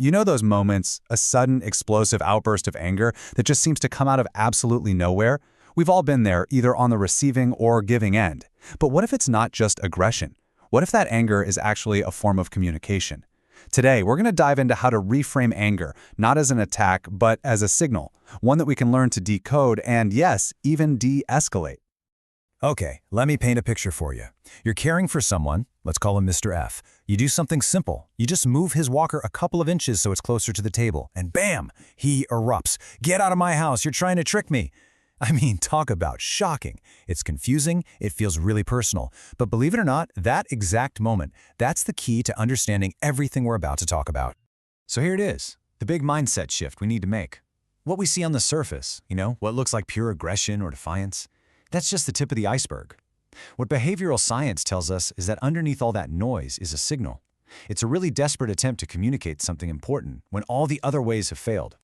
You know those moments, a sudden explosive outburst of anger that just seems to come out of absolutely nowhere? We've all been there, either on the receiving or giving end. But what if it's not just aggression? What if that anger is actually a form of communication? Today, we're going to dive into how to reframe anger, not as an attack, but as a signal, one that we can learn to decode and, yes, even de-escalate. Okay, let me paint a picture for you. You're caring for someone, let's call him Mr. F. You do something simple. You just move his walker a couple of inches so it's closer to the table, and bam, he erupts. Get out of my house, you're trying to trick me. I mean, talk about shocking. It's confusing, it feels really personal. But believe it or not, that exact moment, that's the key to understanding everything we're about to talk about. So here it is, the big mindset shift we need to make. What we see on the surface, what looks like pure aggression or defiance, that's just the tip of the iceberg. What behavioral science tells us is that underneath all that noise is a signal. It's a really desperate attempt to communicate something important when all the other ways have failed.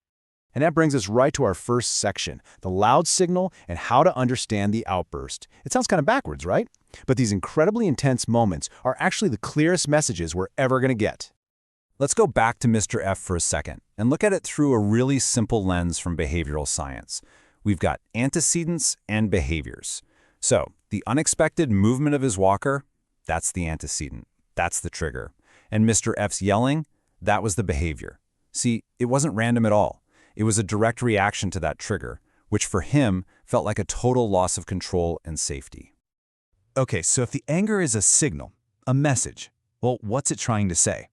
And that brings us right to our first section, the loud signal and how to understand the outburst. It sounds kind of backwards, right? But these incredibly intense moments are actually the clearest messages we're ever going to get. Let's go back to Mr. F for a second and look at it through a really simple lens from behavioral science. We've got antecedents and behaviors. So, the unexpected movement of his walker, that's the antecedent, that's the trigger. And Mr. F's yelling, that was the behavior. See, it wasn't random at all. It was a direct reaction to that trigger, which for him felt like a total loss of control and safety. Okay, so if the anger is a signal, a message, well, what's it trying to say?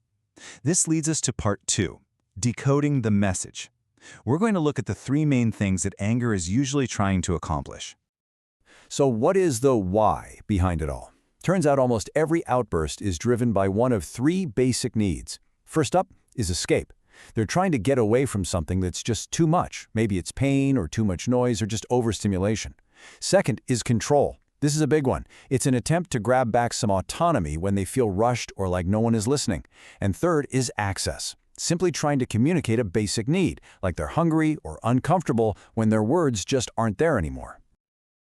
This leads us to part 2, decoding the message. We're going to look at the 3 main things that anger is usually trying to accomplish. So what is the why behind it all? Turns out almost every outburst is driven by one of 3 basic needs. First up is escape. They're trying to get away from something that's just too much. Maybe it's pain or too much noise or just overstimulation. Second is control. This is a big one. It's an attempt to grab back some autonomy when they feel rushed or like no one is listening. And third is access. Simply trying to communicate a basic need, like they're hungry or uncomfortable when their words just aren't there anymore.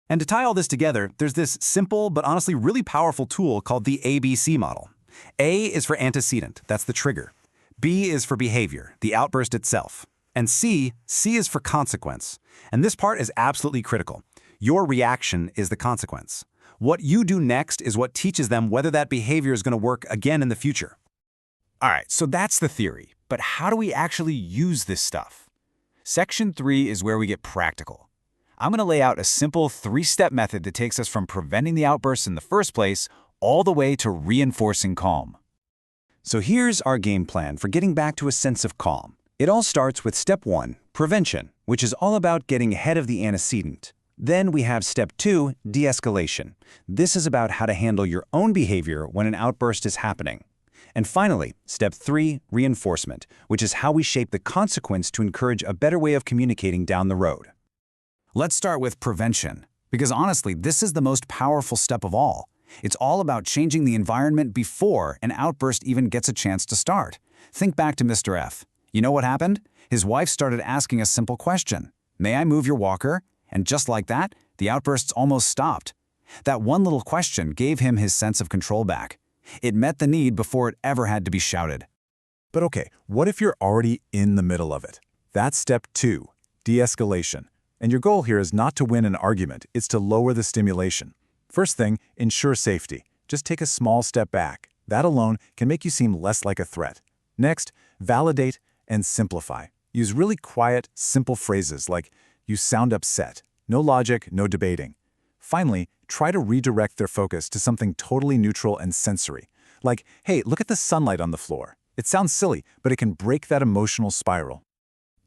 And to tie all this together, there's this simple but honestly really powerful tool called the ABC model. A is for antecedent, that's the trigger. B is for behavior, the outburst itself. And C is for consequence. And this part is absolutely critical. Your reaction is the consequence. What you do next is what teaches them whether that behavior is going to work again in the future. All right, so that's the theory. But how do we actually use this stuff? Section 3 is where we get practical. I'm going to lay out a simple 3-step method that takes us from preventing the outbursts in the first place all the way to reinforcing calm. So here's our game plan for getting back to a sense of calm. It all starts with step 1, prevention, which is all about getting ahead of the antecedent. Then we have step 2, de-escalation. This is about how to handle your own behavior when an outburst is happening. And finally, step 3, reinforcement, which is how we shape the consequence to encourage a better way of communicating down the road. Let's start with prevention, because honestly, this is the most powerful step of all. It's all about changing the environment before an outburst even gets a chance to start. Think back to Mr. F. You know what happened? His wife started asking a simple question. May I move your walker? And just like that, the outbursts almost stopped. That one little question gave him his sense of control back. It met the need before it ever had to be shouted. But okay, what if you're already in the middle of it? That's step 2, de-escalation. And your goal here is not to win an argument, it's to lower the stimulation. First thing, ensure safety. Just take a small step back. That alone can make you seem less like a threat. Next, validate and simplify. Use really quiet, simple phrases like, "You sound upset." No logic, no debating. Finally, try to redirect their focus to something totally neutral and sensory. Like, hey, look at the sunlight on the floor. It sounds silly, but it can break that emotional spiral.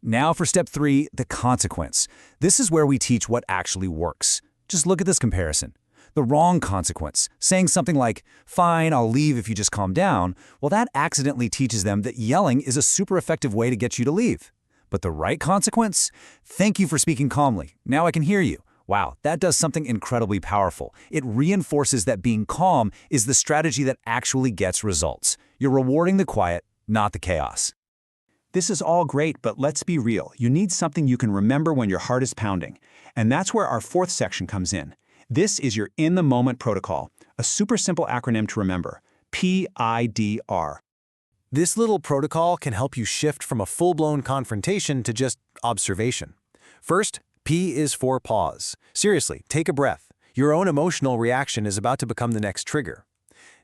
Now for step 3, the consequence. This is where we teach what actually works. Just look at this comparison. The wrong consequence, saying something like, "Fine, I'll leave if you just calm down," well, that accidentally teaches them that yelling is a super effective way to get you to leave. But the right consequence? "Thank you for speaking calmly. Now I can hear you." Wow, that does something incredibly powerful. It reinforces that being calm is the strategy that actually gets results. You're rewarding the quiet, not the chaos. This is all great, but let's be real. You need something you can remember when your heart is pounding. And that's where our 4th section comes in. This is your in-the-moment protocol, a super simple acronym to remember, PIDR. This little protocol can help you shift from a full-blown confrontation to just observation. First, P is for pause. Seriously, take a breath. Your own emotional reaction is about to become the next trigger.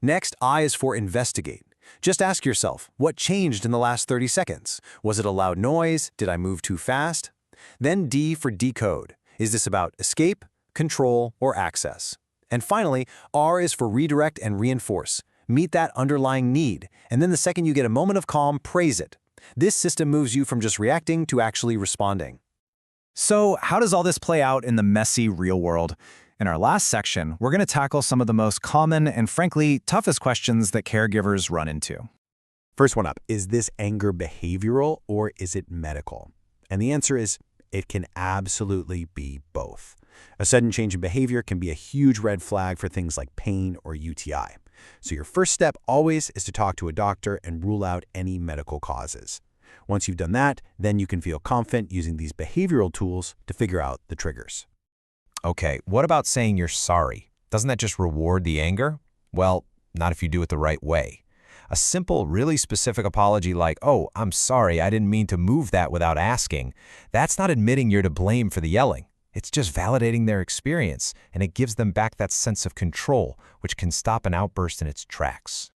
Next, I is for investigate. Just ask yourself, what changed in the last 30 seconds? Was it a loud noise? Did I move too fast? Then D for decode. Is this about escape, control, or access? And finally, R is for redirect and reinforce. Meet that underlying need, and then the second you get a moment of calm, praise it. This system moves you from just reacting to actually responding. So, how does all this play out in the messy real world? In our last section, we're going to tackle some of the most common and frankly toughest questions that caregivers run into. First one up, is this anger behavioral or is it medical? And the answer is, it can absolutely be both. A sudden change in behavior can be a huge red flag for things like pain or UTI. So your first step always is to talk to a doctor and rule out any medical causes. Once you've done that, then you can feel confident using these behavioral tools to figure out the triggers. Okay, what about saying you're sorry? Doesn't that just reward the anger? Well, not if you do it the right way. A simple, really specific apology like, "Oh, I'm sorry, I didn't mean to move that without asking," that's not admitting you're to blame for the yelling. It's just validating their experience, and it gives them back that sense of control, which can stop an outburst in its tracks.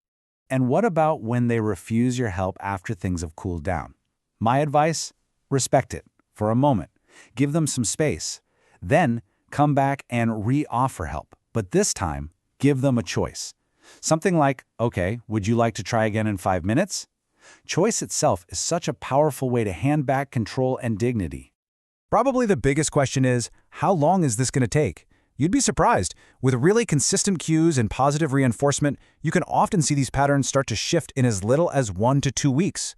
And what about when they refuse your help after things have cooled down? My advice? Respect it for a moment. Give them some space. Then come back and re-offer help. But this time, give them a choice. Something like, okay, would you like to try again in 5 minutes? Choice itself is such a powerful way to hand back control and dignity. Probably the biggest question is, how long is this going to take? You'd be surprised. With really consistent cues and positive reinforcement, you can often see these patterns start to shift in as little as 1 to 2 weeks.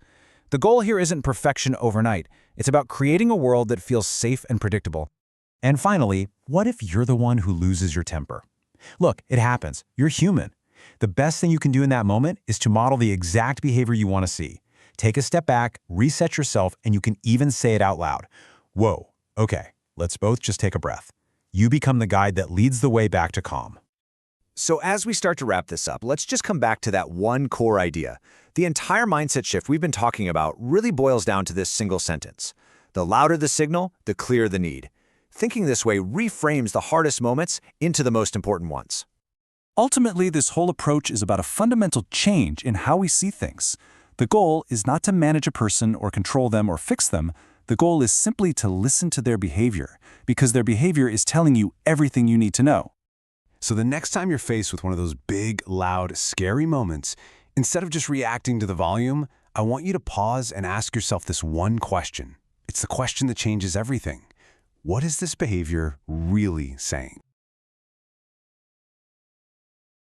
The goal here isn't perfection overnight. It's about creating a world that feels safe and predictable. And finally, what if you're the one who loses your temper? Look, it happens. You're human. The best thing you can do in that moment is to model the exact behavior you want to see. Take a step back, reset yourself, and you can even say it out loud. Whoa, okay, let's both just take a breath. You become the guide that leads the way back to calm. So as we start to wrap this up, let's just come back to that one core idea. The entire mindset shift we've been talking about really boils down to this single sentence. The louder the signal, the clearer the need. Thinking this way reframes the hardest moments into the most important ones. Ultimately, this whole approach is about a fundamental change in how we see things. The goal is not to manage a person or control them or fix them. The goal is simply to listen to their behavior, because their behavior is telling you everything you need to know. So the next time you're faced with one of those big, loud, scary moments, instead of just reacting to the volume, I want you to pause and ask yourself this one question. It's the question that changes everything. What is this behavior really saying?